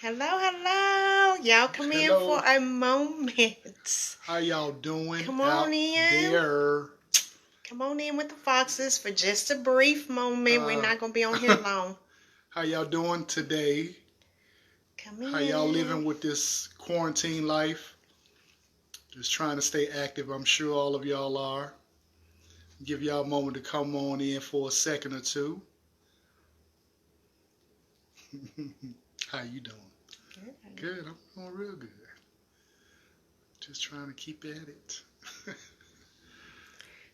Hello, hello. Y'all come in Hello. for a moment. How y'all doing Come out on in. there? Come on in with the Foxes for just a brief moment. We're Uh, not going to be on here long. How y'all doing today? Come How y'all in. living with this quarantine life? Just trying to stay active. I'm sure all of y'all are. Give y'all a moment to come on in for a second or two. How you doing? Good. I'm doing real good. Just trying to keep at it.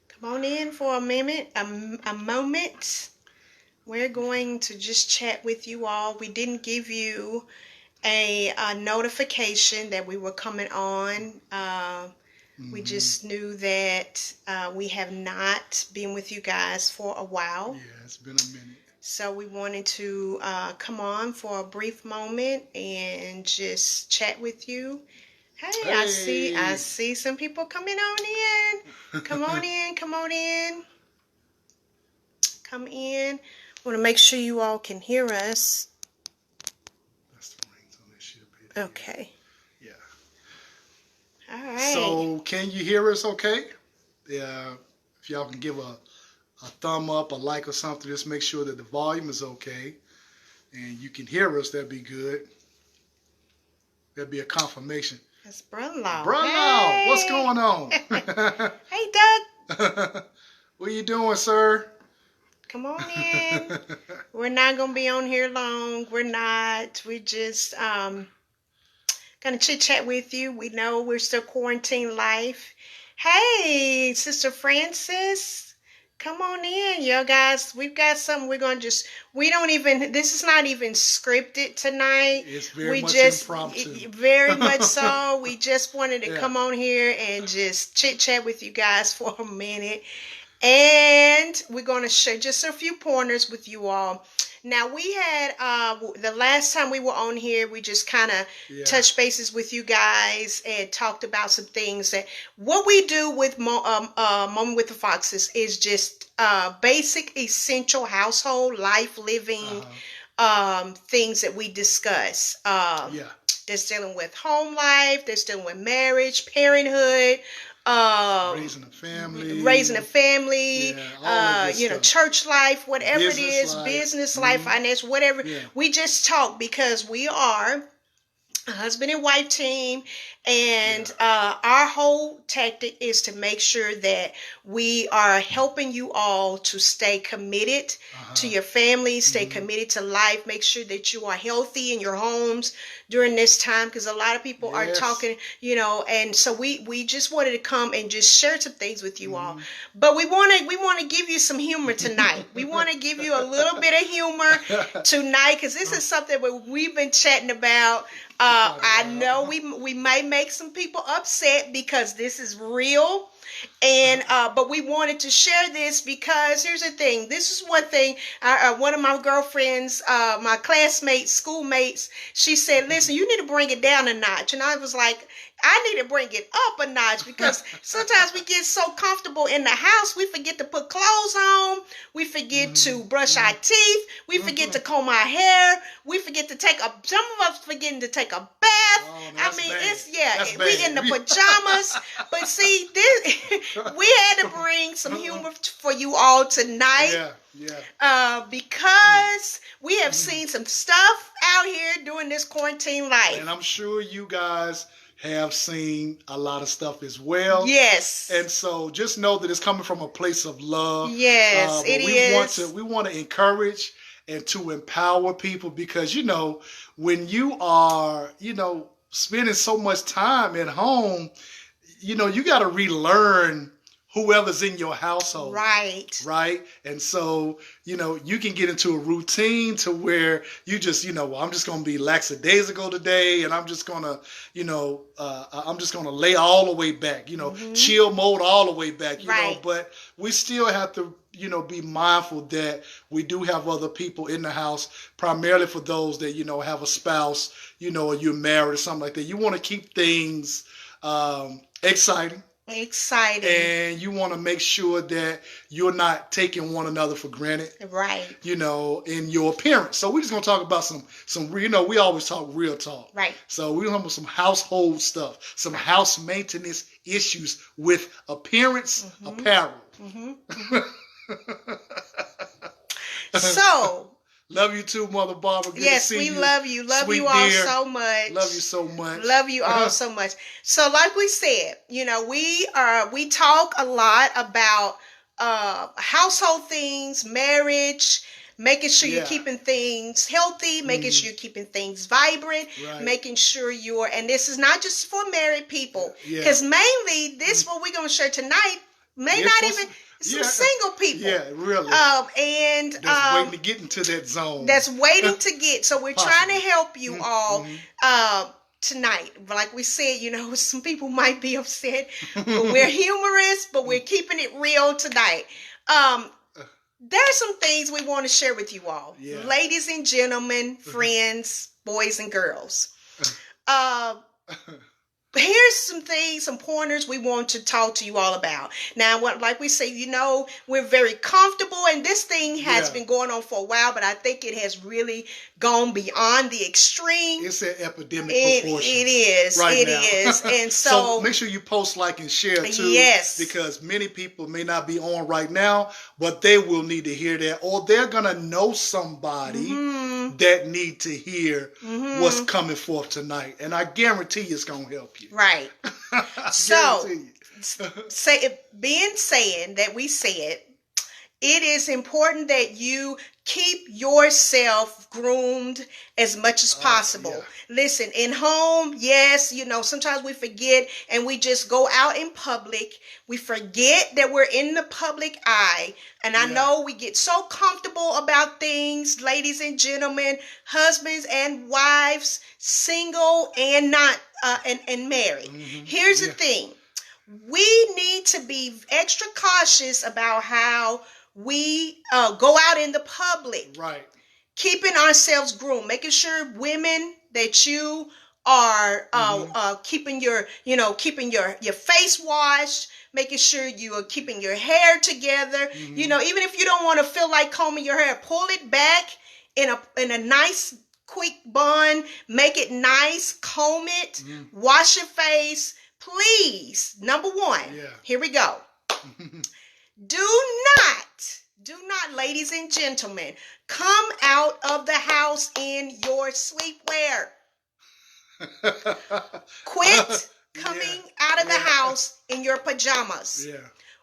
Come on in for a minute, a moment. We're going to just chat with you all. We didn't give you a notification that we were coming on. We just knew that we have not been with you guys for a while. Yeah, it's been a minute. So we wanted to come on for a brief moment and just chat with you. Hey, I see some people coming on in. Come on in, come on in. Come in. Want to make sure you all can hear us. That's the rings on this shit up here. Okay. Yeah. All right. So, can you hear us okay? Yeah. If y'all can give a thumb up, a like or something, just make sure that the volume is okay and you can hear us, that'd be good. That'd be a confirmation. That's Brother-in-law. Brother-in-law, Hey. what's going on? Hey, Doug. What are you doing, sir? Come on in. We're not going to be on here long. We're not. We just going to chit-chat with you. We know we're still quarantine life. Hey, Sister Francis. Come on in, yo guys. We've got something we're going to just, this is not even scripted tonight. It's very much impromptu. Very much so. We just wanted to come on here and just chit-chat with you guys for a minute. And we're going to share just a few pointers with you all. Now, we had, the last time we were on here, we just kind of touched bases with you guys and talked about some things that what we do with Moment with the Foxes is just basic, essential household life living things that we discuss. That's dealing with home life, that's dealing with marriage, parenthood, raising a family, church life, whatever business it is, life. Business life, finance, whatever. We just talk because we are a husband and wife team, and our whole tactic is to make sure that we are helping you all to stay committed to your family, stay committed to life, make sure that you are healthy in your homes during this time, because a lot of people are talking, and so we just wanted to come and just share some things with you all. But we want to give you some humor tonight. We want to give you a little bit of humor tonight, because this is something that we've been chatting about. I know we may make some people upset because this is real, and but we wanted to share this because here's the thing. This is one thing. One of my girlfriends, my classmates, schoolmates, she said, "Listen, you need to bring it down a notch," and I was like, I need to bring it up a notch, because sometimes we get so comfortable in the house, we forget to put clothes on, we forget to brush our teeth, we forget to comb our hair, we forget to some of us forgetting to take a bath. We in the pajamas. But see, we had to bring some humor for you all tonight. Because we have seen some stuff out here during this quarantine life. And I'm sure you guys have seen a lot of stuff as well. Yes. And so just know that it's coming from a place of love. Yes, it is. We want to encourage and to empower people, because, when you are, spending so much time at home, you got to relearn whoever's in your household. Right. And so, you can get into a routine to where you just, I'm just going to be lackadaisical today, and I'm just going to, I'm just going to lay all the way back, chill mode all the way back, but we still have to, be mindful that we do have other people in the house, primarily for those that, have a spouse, or you're married or something like that. You want to keep things exciting. Exciting. And you want to make sure that you're not taking one another for granted. Right. You know, in your appearance. So we're just gonna talk about some you know, we always talk real talk. Right. So we're gonna talk about some household stuff, some house maintenance issues with appearance, apparel. So love you too, Mother Barbara. Good yes, to see we you. love you. Love Sweet you all dear. so much. Love you so much. Love you all so much. So like we said, you know, we talk a lot about household things, marriage, making sure you're keeping things healthy, making sure you're keeping things vibrant, making sure and this is not just for married people, because mainly this what we're going to share tonight may not even some single people. Yeah, really. And that's waiting to get into that zone. That's waiting to get. So we're trying to help you all tonight. Like we said, you know, some people might be upset, but we're humorous, but we're keeping it real tonight. There are some things we want to share with you all. Ladies and gentlemen, friends, boys and girls. Here's some things, some pointers we want to talk to you all about. Now, like we say, you know, we're very comfortable, and this thing has been going on for a while, but I think it has really gone beyond the extreme. It's an epidemic proportion. It is. Right it now. is. And so make sure you post, like, and share too. Yes. Because many people may not be on right now, but they will need to hear that, or they're gonna know somebody that need to hear what's coming forth tonight, and I guarantee you it's gonna help you. Right. So, saying that we said, it is important that you keep yourself groomed as much as possible. Listen, in home, yes, you know, sometimes we forget and we just go out in public. We forget that we're in the public eye. And I know we get so comfortable about things, ladies and gentlemen, husbands and wives, single and not, and married. Here's the thing. We need to be extra cautious about how we go out in the public. Right. Keeping ourselves groomed, making sure, women, that you are keeping your face washed, making sure you are keeping your hair together. You know, even if you don't want to feel like combing your hair, pull it back in a nice quick bun, make it nice, comb it, wash your face. Please, number one, here we go. Do not, ladies and gentlemen, come out of the house in your sleepwear. Quit coming out of the house in your pajamas.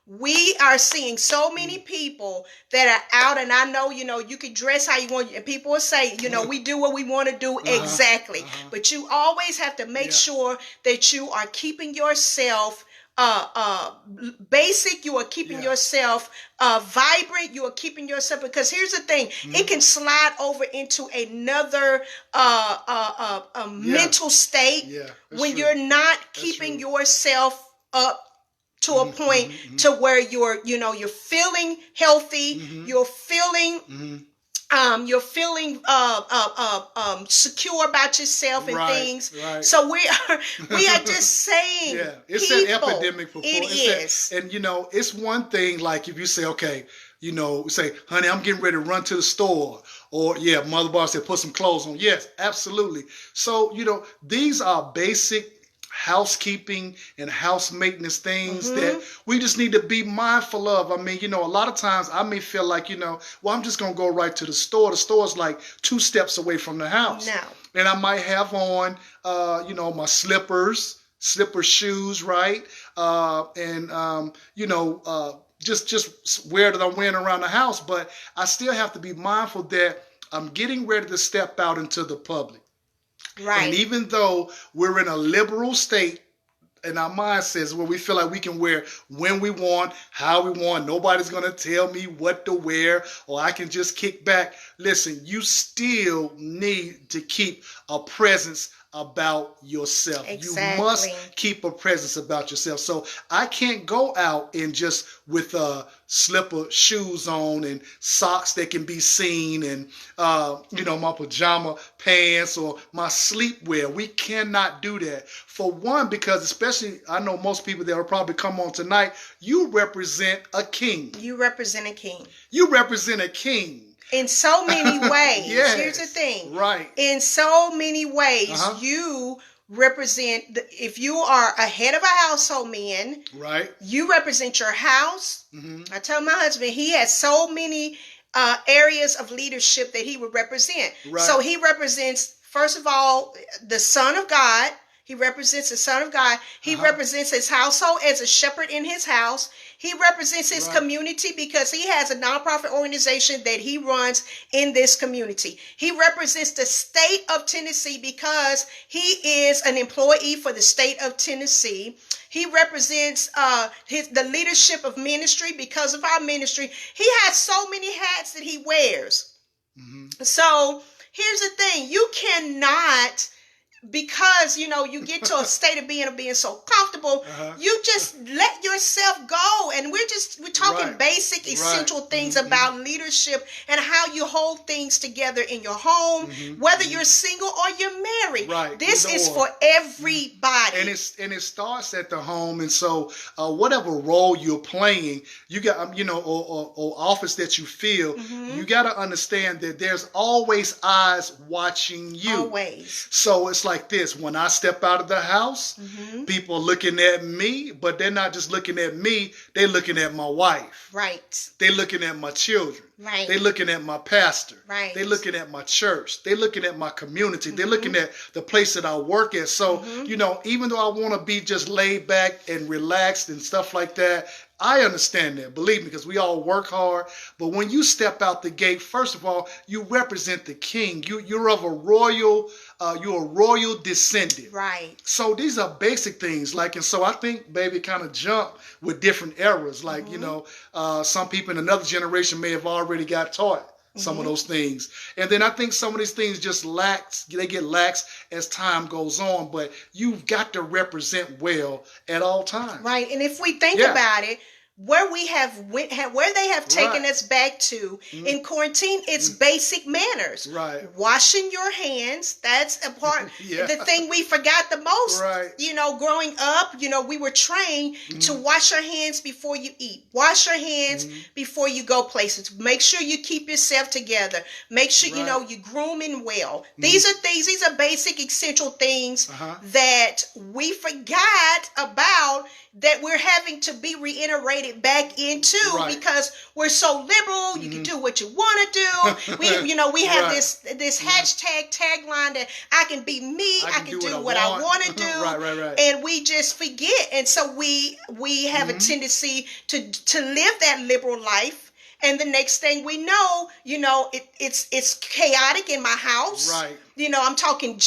We are seeing so many people that are out, and I know, you know, you can dress how you want, and people will say, you know, we do what we want to do exactly. But you always have to make sure that you are keeping yourself basic, you are keeping yourself vibrant, you are keeping yourself, because here's the thing, it can slide over into another mental state when you're not keeping yourself up to a point to where you're feeling healthy, you're feeling secure about yourself and things. So we are just saying, it's people, an epidemic proportion. It is. And you know, it's one thing, like if you say, okay, you know, say, honey, I'm getting ready to run to the store, or Mother Bar said, put some clothes on. Yes, absolutely. So, you know, these are basic housekeeping and house maintenance things that we just need to be mindful of. I mean, you know, a lot of times I may feel like, you know, well, I'm just going to go right to the store. The store's like 2 steps away from the house. No. And I might have on, you know, my slipper shoes, right? You know, just wear that I'm wearing around the house. But I still have to be mindful that I'm getting ready to step out into the public. Right. And even though we're in a liberal state in our mindsets where we feel like we can wear when we want, how we want, nobody's going to tell me what to wear, or I can just kick back. Listen, you still need to keep a presence about yourself. Exactly. You must keep a presence about yourself. So I can't go out and just with slipper shoes on and socks that can be seen and my pajama pants or my sleepwear. We cannot do that. For one, because especially I know most people that will probably come on tonight, you represent a king. You represent a king. You represent a king. In so many ways. Yes, here's the thing. Right. In so many ways, you represent, if you are a head of a household, man, right, you represent your house. Mm-hmm. I tell my husband, he has so many areas of leadership that he would represent. Right. So he represents, first of all, the Son of God. He represents the Son of God. He represents his household as a shepherd in his house. He represents his community because he has a nonprofit organization that he runs in this community. He represents the state of Tennessee because he is an employee for the state of Tennessee. He represents the leadership of ministry because of our ministry. He has so many hats that he wears. Mm-hmm. So here's the thing. You cannot... Because, you get to a state of being so comfortable, you just let yourself go. And we're talking basic, essential things about leadership and how you hold things together in your home, whether you're single or you're married. Right. This is for everybody. And it starts at the home. And so whatever role you're playing, you got, or office that you fill, you got to understand that there's always eyes watching you. Always. So it's like this. When I step out of the house, people are looking at me, but they're not just looking at me. They're looking at my wife. Right. They're looking at my children. Right. They're looking at my pastor. Right. They're looking at my church. They're looking at my community. They're looking at the place that I work at. So, even though I want to be just laid back and relaxed and stuff like that, I understand that, believe me, because we all work hard. But when you step out the gate, first of all, you represent the king. You're of a royal, you're a royal descendant. Right. So these are basic things. And so I think, baby, kind of jump with different eras. Some people in another generation may have already got taught some of those things. And then I think some of these things just they get lax as time goes on. But you've got to represent well at all times. Right. And if we think about it, where they have taken us back to in quarantine, it's basic manners. Right. Washing your hands, that's a part, the thing we forgot the most. Right. Growing up, we were trained to wash your hands before you eat. Wash your hands before you go places. Make sure you keep yourself together. Make sure, you're grooming well. These are basic, essential things that we forgot about, that we're having to be reiterated back into because we're so liberal. You can do what you want to do. We have this hashtag tagline that I can be me. I can do what I want to do. Right. And we just forget. And so we have a tendency to live that liberal life. And the next thing we know, it's chaotic in my house. Right. I'm talking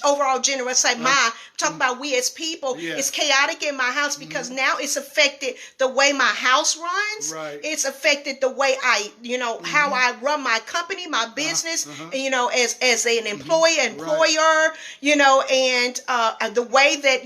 overall general. I'm talking about we as people. Yeah. It's chaotic in my house because now it's affected the way my house runs. Right. It's affected the way how I run my company, my business, as an employer, employer, and the way that,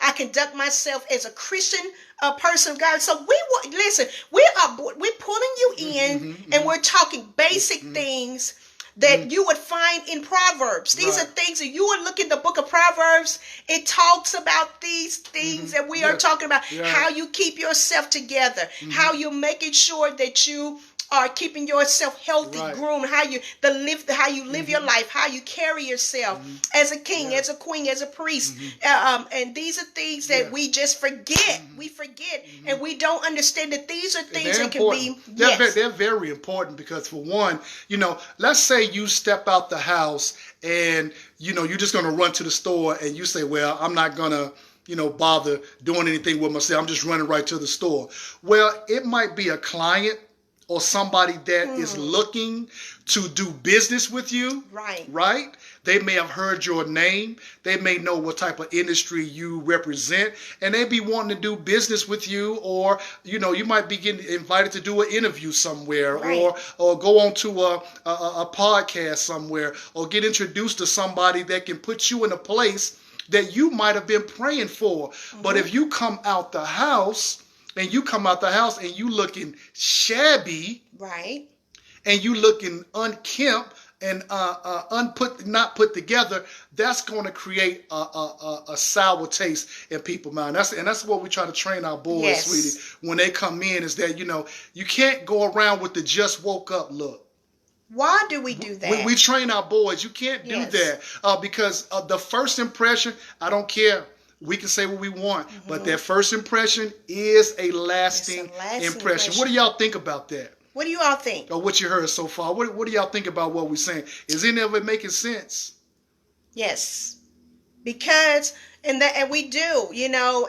I conduct myself as a Christian person of God. So we're pulling you in and we're talking basic things that you would find in Proverbs. These are things that you would look in the book of Proverbs. It talks about these things that we are talking about. How you keep yourself together, how you're making sure that you are keeping yourself healthy, groomed, how you live your life, how you carry yourself as a king, as a queen, as a priest. And these are things that we just forget. We forget, and we don't understand that these are things that can be. They're very important because, for one, let's say you step out the house and you're just going to run to the store and you say, well, I'm not going to bother doing anything with myself. I'm just running right to the store. Well, it might be a client or somebody that is looking to do business with you, right? They may have heard your name. They may know what type of industry you represent, and they be wanting to do business with you, or you might be getting invited to do an interview somewhere, or go on to a podcast somewhere, or get introduced to somebody that can put you in a place that you might have been praying for. But if you come out the house and you looking shabby, and you looking unkempt and not put together, that's going to create a sour taste in people's mind. That's what we try to train our boys, sweetie, when they come in, is that you can't go around with the just woke up look. Why do we do that? We train our boys. You can't do that because the first impression, I don't care. We can say what we want, but that first impression is a lasting impression. What do y'all think about that? What do you all think? Or what you heard so far? What do y'all think about what we're saying? Is any of it making sense? Yes, because and we do,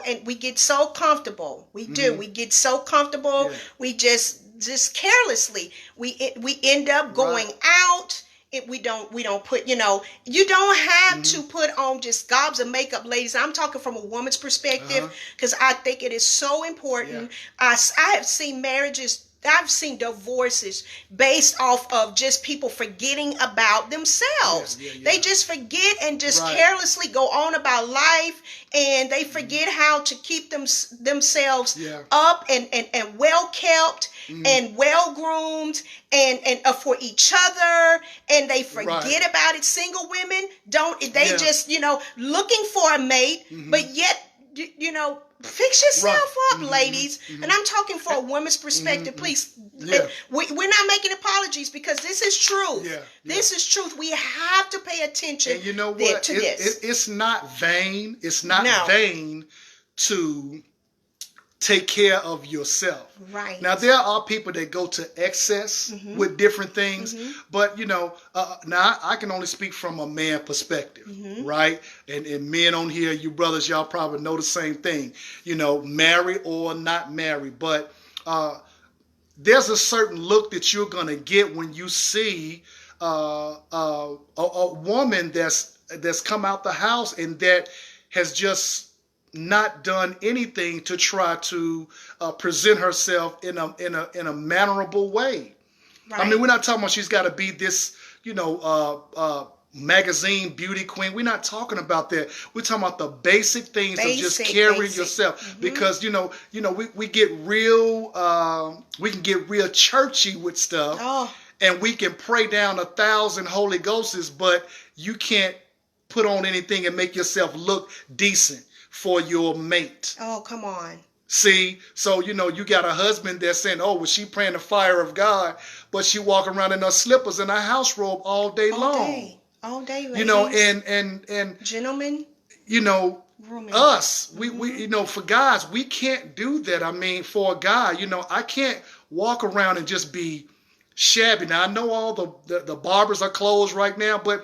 and we get so comfortable. We do. We get so comfortable. Yeah. We just carelessly we end up going out. We don't put, you don't have to put on just gobs of makeup, ladies. I'm talking from a woman's perspective, because I think it is so important. I have seen marriages, I've seen divorces based off of just people forgetting about themselves. They just forget and just carelessly go on about life, and they forget how to keep themselves up and well kept and well groomed and for each other, and they forget about it. Single women just looking for a mate, but yet fix yourself up, ladies. And I'm talking for a woman's perspective, please. We're not making apologies, because this is truth. This is truth. We have to pay attention. And you know what? It's not vain. It's not vain to take care of yourself. Now, there are people that go to excess with different things, but now I can only speak from a man perspective, right? And men on here, you brothers, y'all probably know the same thing, married or not married, but there's a certain look that you're gonna get when you see a woman that's come out the house and that has just not done anything to try to present herself in a mannerable way. I mean, we're not talking about she's got to be this, magazine beauty queen. We're not talking about that. We're talking about the basic things of just carrying yourself, because we get real we can get real churchy with stuff, and we can pray down 1,000 Holy Ghosts, but you can't put on anything and make yourself look decent for your mate. Oh, come on. See, so you got a husband that's saying, "Oh, well, she praying the fire of God," but she walk around in her slippers and her house robe all day long. All day, ladies. And gentlemen, us, we for guys, we can't do that. I mean, for a guy, I can't walk around and just be shabby. Now, I know all the barbers are closed right now, but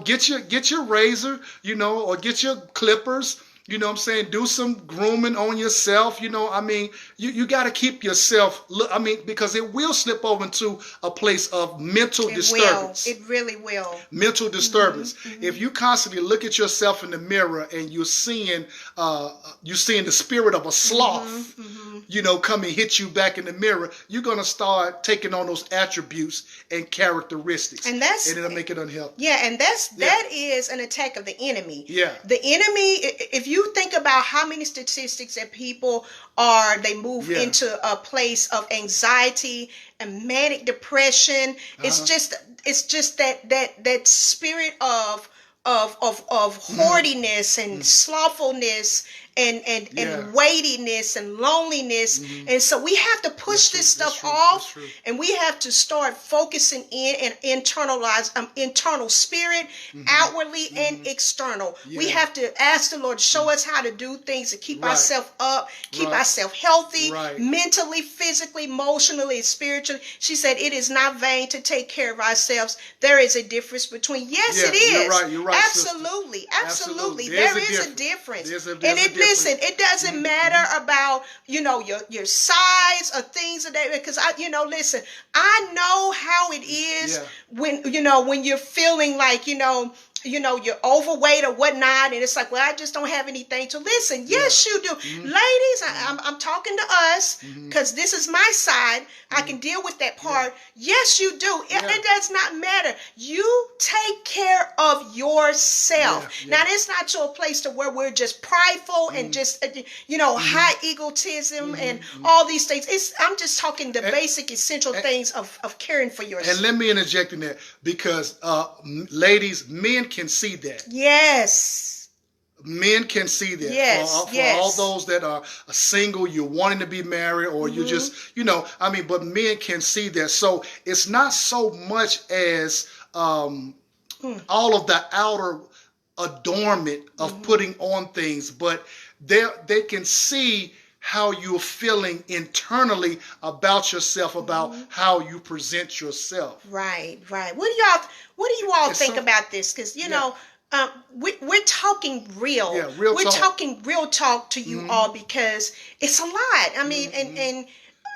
get your razor, or get your clippers. You know what I'm saying? Do some grooming on yourself. I mean, you got to keep yourself, because it will slip over into a place of mental disturbance. It really will. Mental disturbance. If you constantly look at yourself in the mirror and you're seeing the spirit of a sloth, come and hit you back in the mirror, you're going to start taking on those attributes and characteristics. And it'll make it unhealthy. Yeah, and that is an attack of the enemy. Yeah. The enemy, if you think about how many statistics that people they move into a place of anxiety and manic depression. It's just that spirit of hoardiness and slothfulness and weightiness and loneliness. And so we have to push this stuff off, and we have to start focusing in and internalize internal spirit, outwardly and external. We have to ask the Lord to show us how to do things to keep ourselves up, keep ourselves healthy, mentally, physically, emotionally, spiritually. She said it is not vain to take care of ourselves. There is a difference between, it is. You're right, absolutely. There is a difference. And it listen, it doesn't matter about, your size or things of that, because listen, I know how it is when you're feeling like, you're overweight or whatnot, and it's like, well, I just don't have anything to listen. Yes, you do. Ladies, I'm talking to us, because this is my side. I can deal with that part. Yes, you do. It does not matter. You take care of yourself. Now, it's not to a place to where we're just prideful and just, high egotism and all these things. I'm just talking the basic, essential things of caring for yourself. And let me interject in that, because ladies, men can see that. Yes. Men can see that. Yes, for all those that are single, you're wanting to be married, or you just, but men can see that. So it's not so much as all of the outer adornment of putting on things, but they can see how you're feeling internally about yourself, about how you present yourself. Right. What do you all think about this? Because we're talking real. Yeah, real we're talk. talking real talk to you all, because it's a lot. I mean, and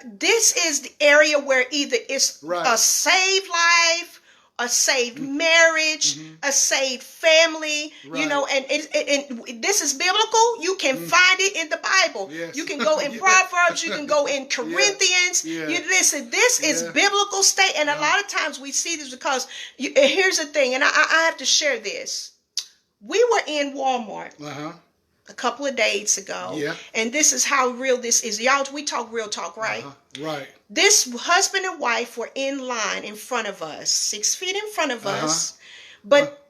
this is the area where either it's a saved life, a saved marriage, a saved family, and this is biblical. You can find it in the Bible. Yes. You can go in Proverbs, you can go in Corinthians. You listen, this is biblical state, and a lot of times we see this because here's the thing, and I have to share this. We were in Walmart a couple of days ago, and this is how real this is. Y'all, we talk real talk, right? Right. This husband and wife were in line in front of us, 6 feet in front of us. But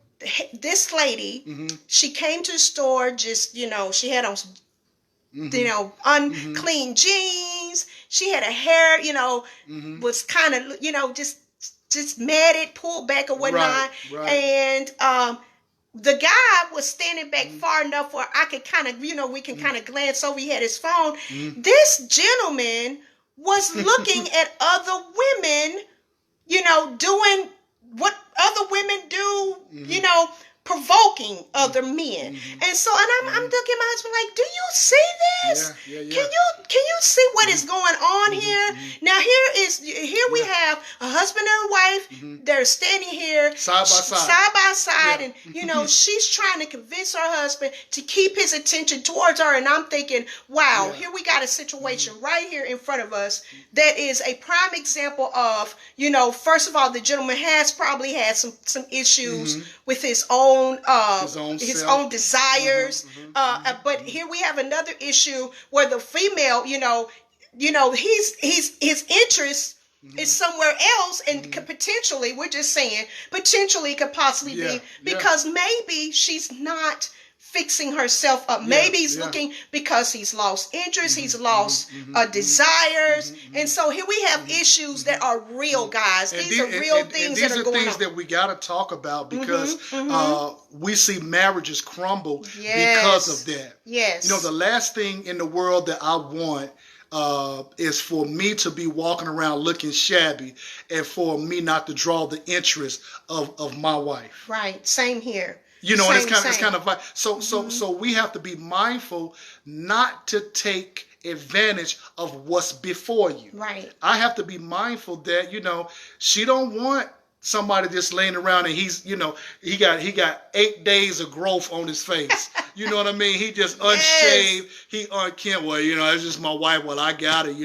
this lady, she came to the store, just, she had on, unclean jeans. She had her hair, was kind of, just matted, pulled back or whatnot. Right. And, the guy was standing back far enough where I could kind of, we can kind of glance over. He had his phone. This gentleman was looking at other women, doing what other women do, provoking other men. And so, and I'm looking at my husband like, do you see this? Can you see what is going on here? Now here we have a husband and a wife. They're standing here side by side, and she's trying to convince her husband to keep his attention towards her. And I'm thinking, wow, here we got a situation right here in front of us that is a prime example of, first of all, the gentleman has probably had some issues with his own desires. But here we have another issue where the female, his interest is somewhere else, and could potentially, we're just saying, potentially could possibly be because maybe she's not fixing herself up. Maybe he's looking because he's lost interest, he's lost desires, and so here we have issues that are real, guys. These are real things that are going on. These are things that we got to talk about, because we see marriages crumble because of that. Yes. The last thing in the world that I want is for me to be walking around looking shabby, and for me not to draw the interest of my wife. Right. Same here. And it's kind of so we have to be mindful not to take advantage of what's before you. Right. I have to be mindful that she don't want somebody just laying around and he's he got 8 days of growth on his face. You know what I mean? He just unshaved. He unkempt. Well, it's just my wife. Well, I got it.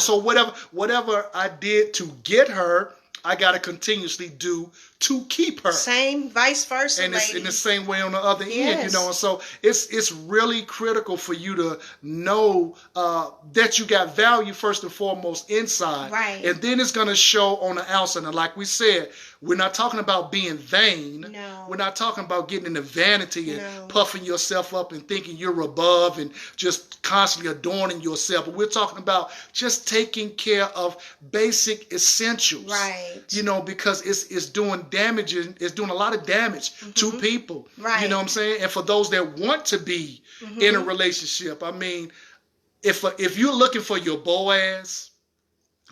So whatever I did to get her, I got to continuously do to keep her. Same, vice versa, and it's in the same way on the other end, And so it's really critical for you to know that you got value first and foremost inside. Right. And then it's going to show on the outside. And like we said, we're not talking about being vain. No. We're not talking about getting into vanity and puffing yourself up and thinking you're above and just constantly adorning yourself. But we're talking about just taking care of basic essentials. Right. Because it's doing a lot of damage to people. Right. You know what I'm saying? And for those that want to be in a relationship, I mean, if you're looking for your Boaz,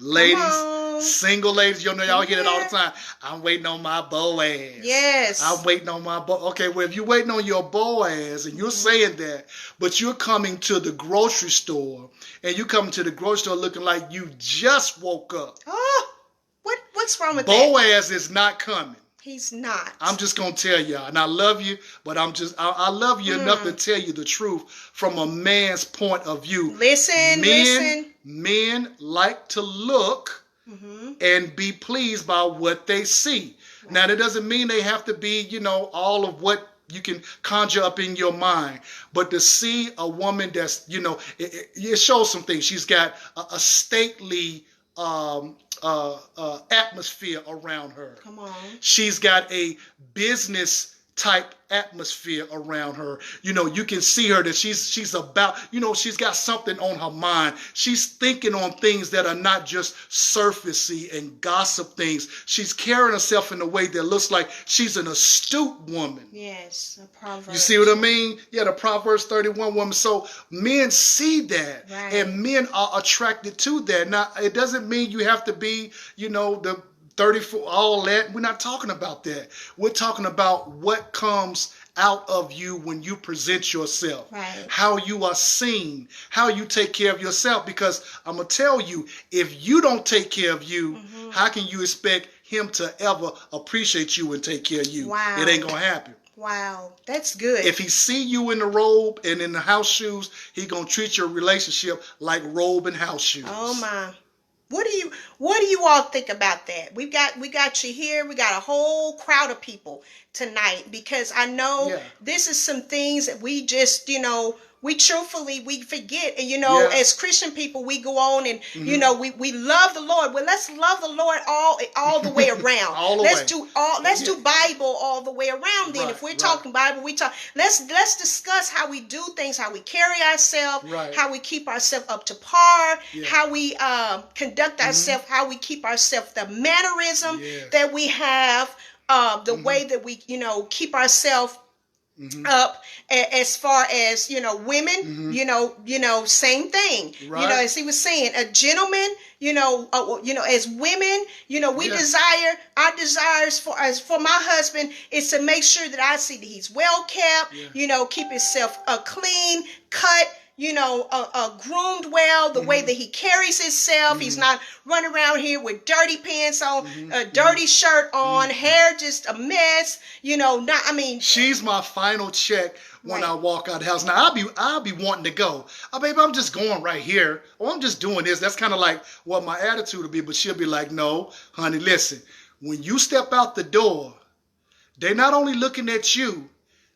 ladies, on. Single ladies, you know, y'all hear it all the time. I'm waiting on my Boaz. Yes. I'm waiting on my Boaz. Okay, well, if you're waiting on your Boaz and you're saying that, but you're coming to the grocery store and you come to the grocery store looking like you just woke up. Oh, what's wrong with Boaz is not coming. He's not. I'm just going to tell y'all, and I love you, but I love you enough to tell you the truth from a man's point of view. Listen. Men like to look and be pleased by what they see. Right. Now, that doesn't mean they have to be, you know, all of what you can conjure up in your mind. But to see a woman that's, you know, it shows some things. She's got a stately atmosphere around her. Come on. She's got a business type atmosphere around her. You know, you can see her that she's about, you know, she's got something on her mind. She's thinking on things that are not just surfacey and gossip things. She's carrying herself in a way that looks like she's an astute woman. Yes, a Proverbs. You see what I mean? Yeah, the Proverbs 31 woman. So men see that, right, and men are attracted to that. Now, it doesn't mean you have to be, you know, the 34, all that. We're not talking about that. We're talking about what comes out of you when you present yourself. Right. How you are seen. How you take care of yourself. Because I'm going to tell you, if you don't take care of you, how can you expect him to ever appreciate you and take care of you? Wow. It ain't going to happen. Wow, that's good. If he see you in the robe and in the house shoes, he going to treat your relationship like robe and house shoes. Oh, my. What do you all think about that? We got you here. We got a whole crowd of people tonight because I know this is some things that we just, you know, we forget. And, you know, as Christian people, we go on and, you know, we love the Lord. Well, let's love the Lord all the way around. Let's do Bible all the way around. Then if we're talking Bible, let's discuss how we do things, how we carry ourselves, how we keep ourselves up to par, how we conduct ourselves, how we keep ourselves, the mannerism that we have, the way that we, you know, keep ourselves up as far as, you know, women, you know, same thing, you know, as he was saying, a gentleman, you know, as women, you know, our desires for my husband is to make sure that I see that he's well kept, you know, keep himself clean, cut, you know, groomed well, the way that he carries himself. He's not running around here with dirty pants on, a dirty shirt on, hair just a mess, you know, she's my final check when I walk out the house. Now, I'll be wanting to go. Oh, baby, I'm just going right here. Or I'm just doing this. That's kind of like what my attitude will be. But she'll be like, no, honey, listen. When you step out the door, they're not only looking at you,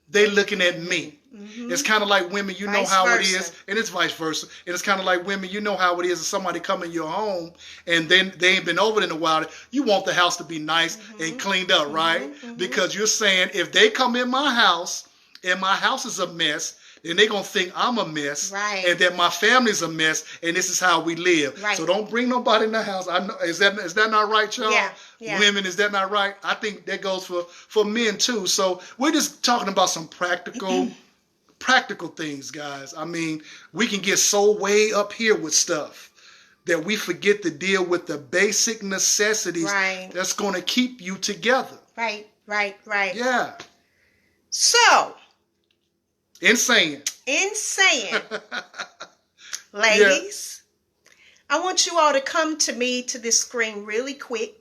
they're looking at me. It's kind of like women, you know how it is, and it's vice versa. And it's kind of like women, you know how it is if somebody come in your home and then they ain't been over it in a while. You want the house to be nice and cleaned up, right? Because you're saying if they come in my house and my house is a mess, then they're going to think I'm a mess and that my family's a mess and this is how we live. So don't bring nobody in the house. I know, is that not right, y'all? Yeah. Women, is that not right? I think that goes for men too. So we're just talking about some practical things, guys. I mean, we can get so way up here with stuff that we forget to deal with the basic necessities that's going to keep you together. Right. Yeah. So, Insane. Ladies, I want you all to come to me to this screen really quick.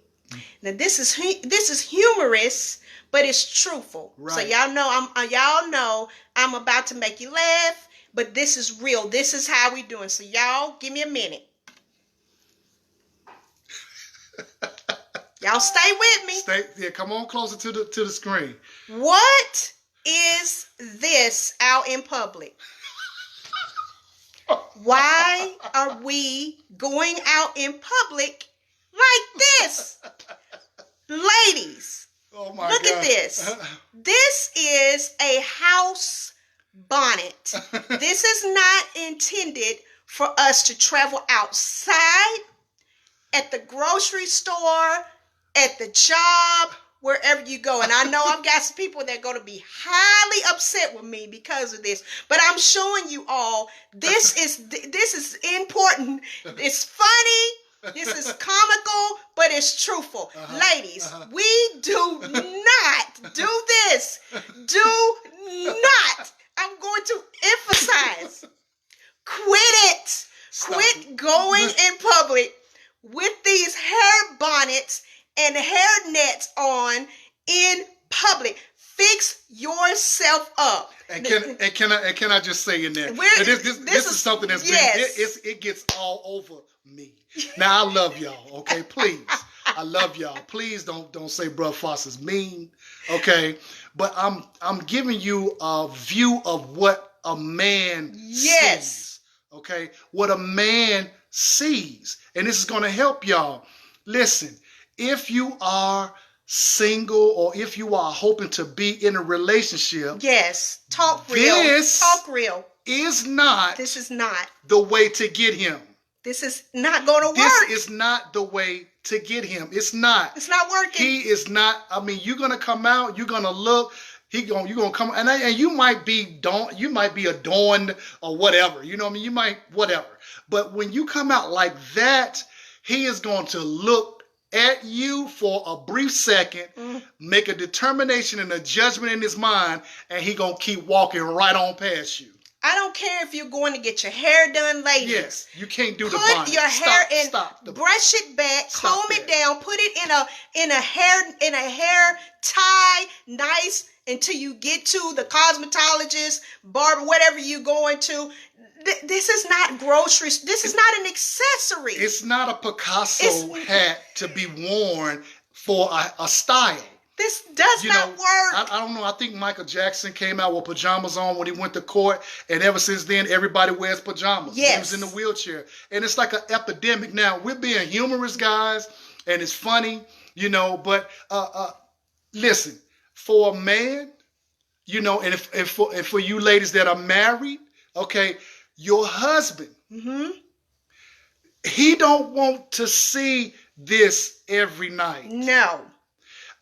Now, this is humorous, but it's truthful. So y'all know I'm about to make you laugh, but this is real. This is how we doing. So y'all, give me a minute. Y'all stay with me. Come on closer to the screen. What is this out in public? Why are we going out in public like this? Ladies, look at this. This is a house bonnet. This is not intended for us to travel outside, at the grocery store, at the job, wherever you go. And I know I've got some people that are going to be highly upset with me because of this, but I'm showing you all this is important. It's funny. This is comical, but it's truthful. Ladies, we do not do this. Do not. I'm going to emphasize. Quit it. Quit going in public with these hair bonnets and hair nets on in public. Fix yourself up. And can I just say in there? This is something that's it gets all over me. Now I love y'all, okay? Please. I love y'all. Please don't say Brother Foxx is mean. Okay? But I'm giving you a view of what a man sees. Okay? What a man sees. And this is gonna help y'all. Listen, if you are single or if you are hoping to be in a relationship, talk real. This is not the way to get him. This is not going to work. This is not the way to get him. It's not. It's not working. He is not. I mean, you're gonna come out. You're gonna look. You're gonna come, and you might be adorned or whatever. You know what I mean? You might whatever. But when you come out like that, he is going to look at you for a brief second, make a determination and a judgment in his mind, and he gonna keep walking right on past you. I don't care if you're going to get your hair done, ladies. Yes, you can't do the bonnet. Put your hair in, brush it back, comb it down, put it in a hair tie, nice, until you get to the cosmetologist, barber, whatever you're going to. This is not groceries. This is not an accessory. It's not a Picasso hat to be worn for a style. This does not work. I don't know. I think Michael Jackson came out with pajamas on when he went to court, and ever since then, everybody wears pajamas. Yes. He was in the wheelchair, and it's like an epidemic now. We're being humorous, guys, and it's funny, But listen, for a man, and if for you ladies that are married, okay. Your husband, he don't want to see this every night. No.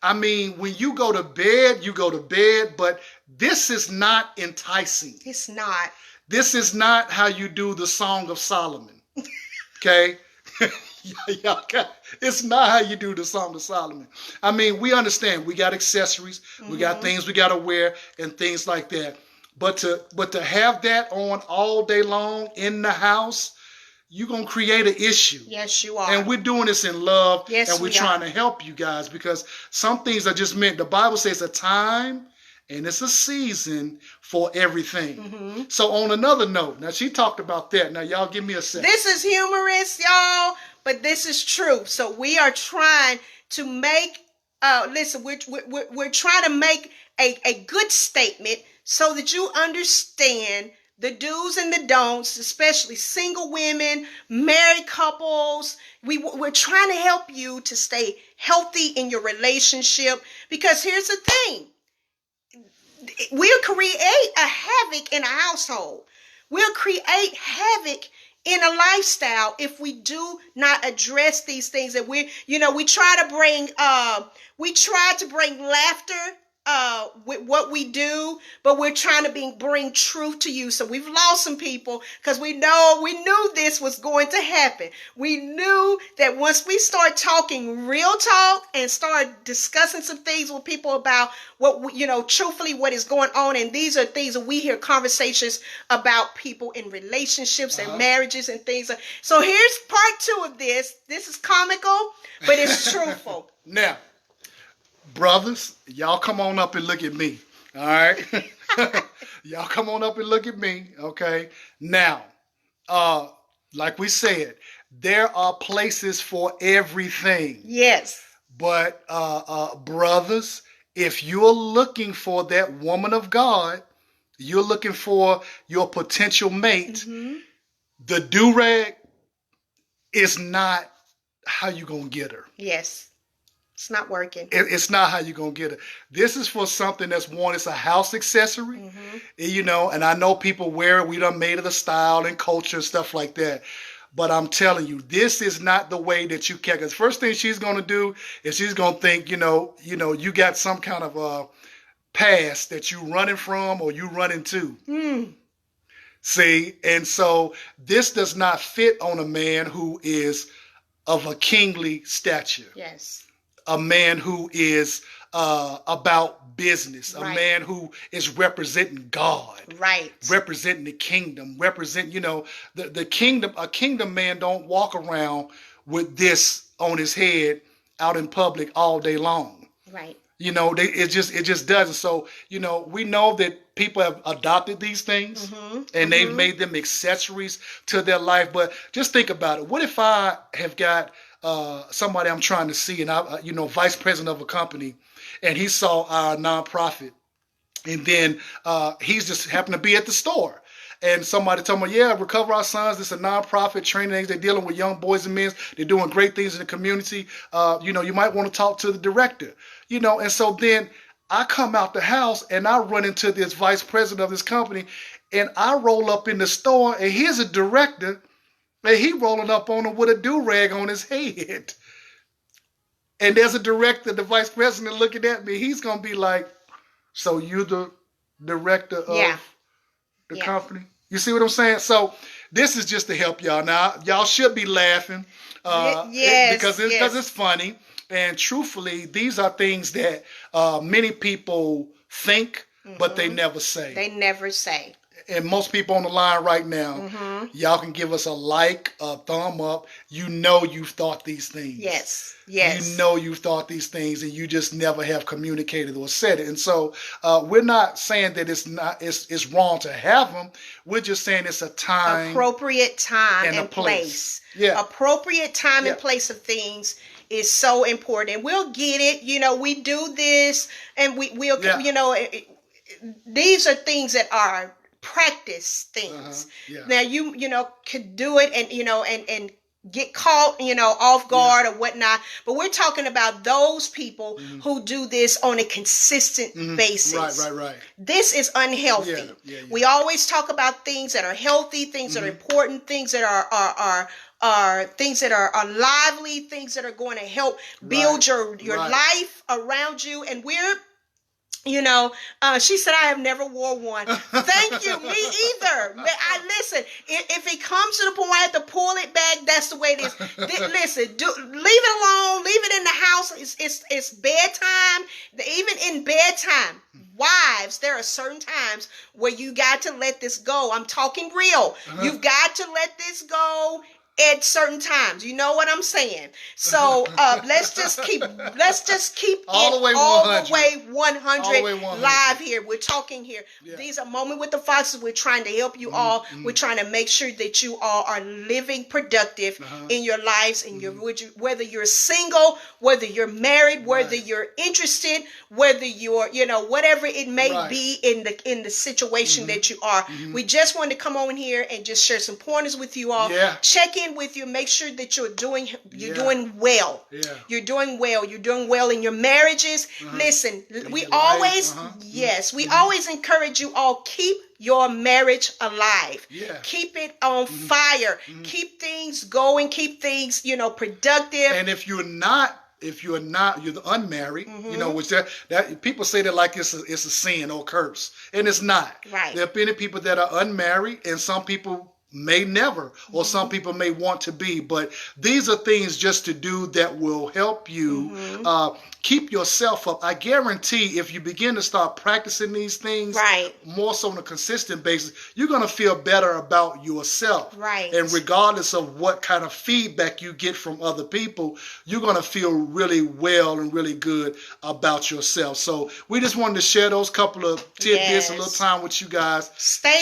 I mean, when you go to bed, but this is not enticing. It's not. This is not how you do the Song of Solomon. Okay? It's not how you do the Song of Solomon. I mean, we understand. We got accessories. We got things we got to wear and things like that. But to have that on all day long in the house, you're going to create an issue. Yes, you are. And we're doing this in love. Yes, and we're trying to help you guys because some things are just meant. The Bible says a time and it's a season for everything. So on another note, now she talked about that. Now y'all give me a second. This is humorous, y'all, but this is true. So we are trying to make, we're trying to make a good statement so that you understand the do's and the don'ts, especially single women, married couples. We're trying to help you to stay healthy in your relationship because here's the thing. We'll create a havoc in a household. We'll create havoc in a lifestyle if we do not address these things. That we try to bring laughter with what we do, but we're trying to bring truth to you. So we've lost some people because we knew this was going to happen. We knew that once we start talking real talk and start discussing some things with people about truthfully what is going on, and these are things that we hear conversations about people in relationships and marriages and things. So here's part 2 of this. This is comical, but it's truthful. Now, brothers, y'all come on up and look at me. All right? Y'all come on up and look at me. Okay? Now, like we said, there are places for everything. Yes. But brothers, if you're looking for that woman of God, you're looking for your potential mate, the do-rag is not how you gonna get her. Yes. It's not working. It's not how you're going to get it. This is for something that's it's a house accessory, and I know people wear it. We done made it a style and culture and stuff like that. But I'm telling you, this is not the way that you can. Because first thing she's going to do is she's going to think, you got some kind of a past that you running from or you running to. See? And so this does not fit on a man who is of a kingly stature. Yes. A man who is about business. A man who is representing God. Right. Representing the kingdom. Representing, the kingdom. A kingdom man don't walk around with this on his head out in public all day long. Right. It just doesn't. So, we know that people have adopted these things and they've made them accessories to their life. But just think about it. What if I have got somebody I'm trying to see, and I, vice president of a company, and he saw our nonprofit, and then he's just happened to be at the store. And somebody told me, yeah, Recover Our Sons, this is a nonprofit training things. They're dealing with young boys and men. They're doing great things in the community. You might want to talk to the director. And so then I come out the house and I run into this vice president of this company, and I roll up in the store, and here's a director, and he rolling up on him with a do-rag on his head. And there's a director, the vice president, looking at me. He's going to be like, so you're the director of the company? You see what I'm saying? So this is just to help y'all. Now, y'all should be laughing because it's funny. And truthfully, these are things that many people think, but they never say. They never say. And most people on the line right now, y'all can give us a like, a thumb up. You've thought these things. Yes. You've thought these things, and you just never have communicated or said it. And so we're not saying that it's wrong to have them. We're just saying it's a time. Appropriate time and place. Yeah. Appropriate time and place of things is so important. We'll get it. We do this, and we'll, these are things that are practice things. Now you could do it and get caught off guard or whatnot, but we're talking about those people who do this on a consistent basis. Right. This is unhealthy. We always talk about things that are healthy, things that are important, things that are things that are lively, things that are going to help build your life around you. And we're she said, I have never wore one. Thank you. Me either. But listen, if it comes to the point where I have to pull it back, that's the way it is. Listen, leave it alone. Leave it in the house. It's bedtime. Even in bedtime, wives, there are certain times where you got to let this go. I'm talking real. You've got to let this go at certain times. You know what I'm saying? So let's just keep all the way 100 live here. We're talking here. These are Moment with the Foxes. We're trying to help you all. We're trying to make sure that you all are living productive in your lives, and whether you're single, whether you're married, whether you're interested, whether you're whatever it may be in the situation that you are. We just wanted to come on here and just share some pointers with you all. Check in with you, make sure that you're doing well. You're doing well. You're doing well in your marriages. Listen, we always encourage you all, keep your marriage alive. Keep it on fire. Keep things going. Keep things, productive. And if you're the unmarried, which that people say that like it's a sin or curse, and it's not. Right. There are many people that are unmarried, and some people may never, or some people may want to be, but these are things just to do that will help you keep yourself up. I guarantee if you begin to start practicing these things more so on a consistent basis, you're going to feel better about yourself. Right. And regardless of what kind of feedback you get from other people, you're going to feel really well and really good about yourself. So we just wanted to share those couple of tidbits, a little time with you guys.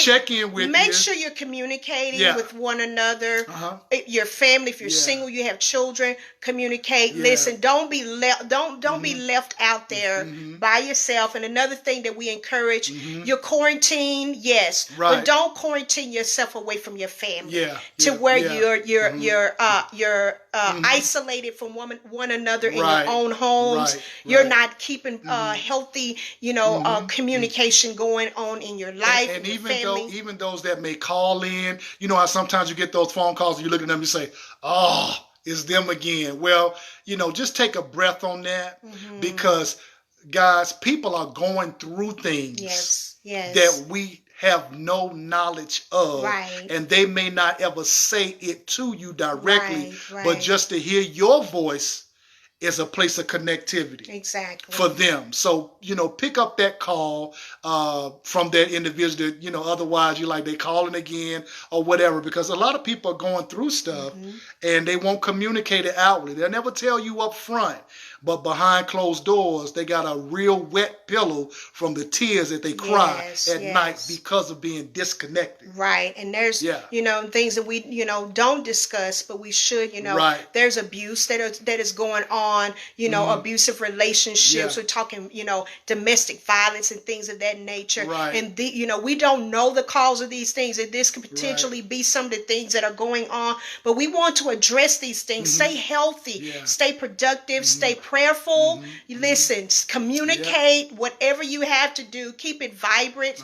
Check in with you. Make sure you're communicating with one another. Your family, if you're single, you have children, communicate. Listen, don't be left out there by yourself. And another thing that we encourage, your quarantine, but don't quarantine yourself away from your family to where you're isolated from one another in your own homes. You're not keeping healthy, communication going on in your life. And even those that may call in, how sometimes you get those phone calls and you look at them and you say, oh, it's them again. Well, just take a breath on that because, guys, people are going through things that we have no knowledge of, Right. and they may not ever say it to you directly, Right. but just to hear your voice is a place of connectivity. Exactly. For them. So, pick up that call from that individual that, otherwise you're like, they calling again or whatever, because a lot of people are going through stuff and they won't communicate it outwardly. They'll never tell you up front, but behind closed doors, they got a real wet pillow from the tears that they cry at night because of being disconnected. Right. And there's, things that we, don't discuss, but we should, there's abuse that is going on, abusive relationships. We're talking, domestic violence and things of that nature. Right. And, we don't know the cause of these things. And this could potentially be some of the things that are going on. But we want to address these things. Stay healthy. Stay productive. Stay prayerful. Listen, communicate. Whatever you have to do, keep it vibrant.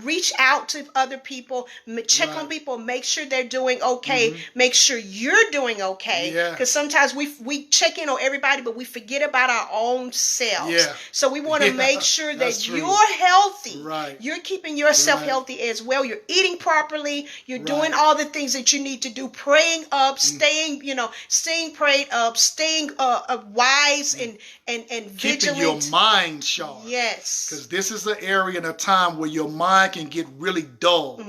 Reach out to other people. Check on people. Make sure they're doing okay. Make sure you're doing okay. Because sometimes we check in on everybody, but we forget about our own selves. So we want to make sure that you're healthy. Right. You're keeping yourself healthy as well. You're eating properly. You're doing all the things that you need to do. Praying up, staying prayed up, staying wise and vigilant. Keeping your mind sharp. Yes. Because this is an area and a time where your mind can get really dull.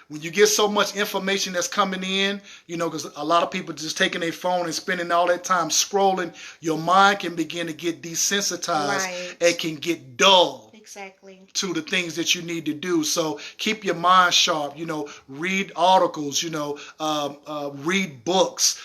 When you get so much information that's coming in, because a lot of people just taking their phone and spending all that time scrolling, your mind can begin to get desensitized and can get dull. Exactly. To the things that you need to do. So keep your mind sharp, read articles, read books,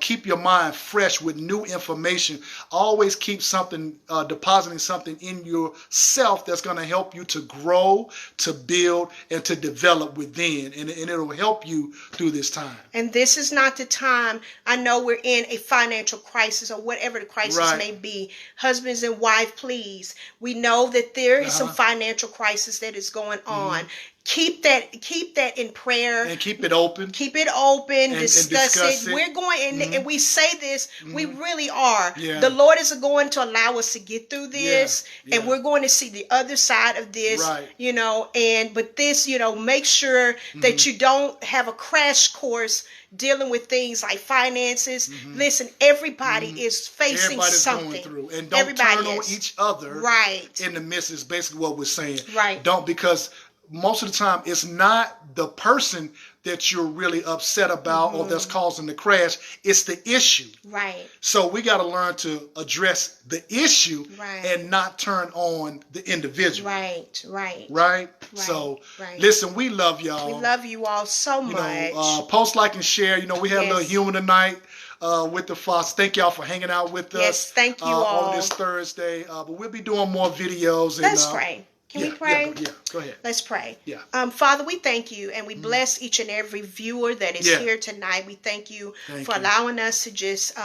keep your mind fresh with new information. Always keep something, depositing something in yourself that's going to help you to grow, to build, and to develop within. And it'll help you through this time. And this is not the time. I know we're in a financial crisis or whatever the crisis may be. Husbands and wives, please. We know that there is some financial crisis that is going on. Keep that in prayer and keep it open. Keep it open. And discuss it. We're going and we say this. We really are. The Lord is going to allow us to get through this, and we're going to see the other side of this. But this, make sure that you don't have a crash course dealing with things like finances. Listen, everybody is facing something. Going through. And don't turn on each other in the midst is basically what we're saying. Don't, because most of the time it's not the person that you're really upset about or that's causing the crash. It's the issue. So we got to learn to address the issue and not turn on the individual. So listen, we love y'all. We love you all so much. Post, like, and share. We had a little humor tonight with the Foxx. Thank y'all for hanging out with us. Yes, thank you all. On this Thursday. But we'll be doing more videos. Let's pray. Can we pray? Yeah, go ahead. Let's pray. Father, we thank you and we bless each and every viewer that is here tonight. We thank you for allowing us to just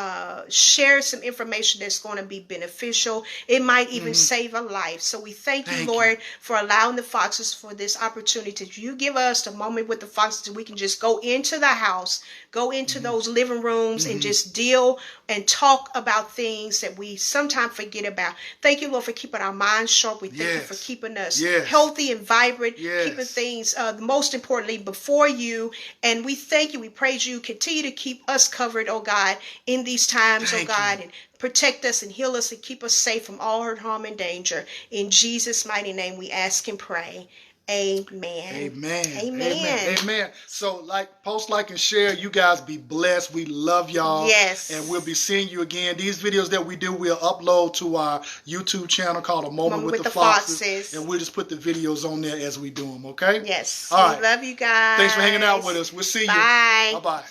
share some information that's going to be beneficial. It might even save a life. So we thank you, Lord, for allowing the Foxes for this opportunity. You give us the moment with the Foxes we can just go into the house, go into those living rooms and just deal and talk about things that we sometimes forget about. Thank you, Lord, for keeping our minds sharp. We thank you for keeping us healthy and vibrant, keeping things most importantly before you. And we thank you, we praise you. Continue to keep us covered, oh God, in these times, oh God, and protect us and heal us and keep us safe from all hurt, harm, and danger. In Jesus' mighty name we ask and pray. Amen. So post, like, and share. You guys be blessed. We love y'all. Yes. And we'll be seeing you again. These videos that we do, we'll upload to our YouTube channel called A Moment with the Foxes. And we'll just put the videos on there as we do them, okay? Yes. All right. We love you guys. Thanks for hanging out with us. We'll see you. Bye. Bye-bye.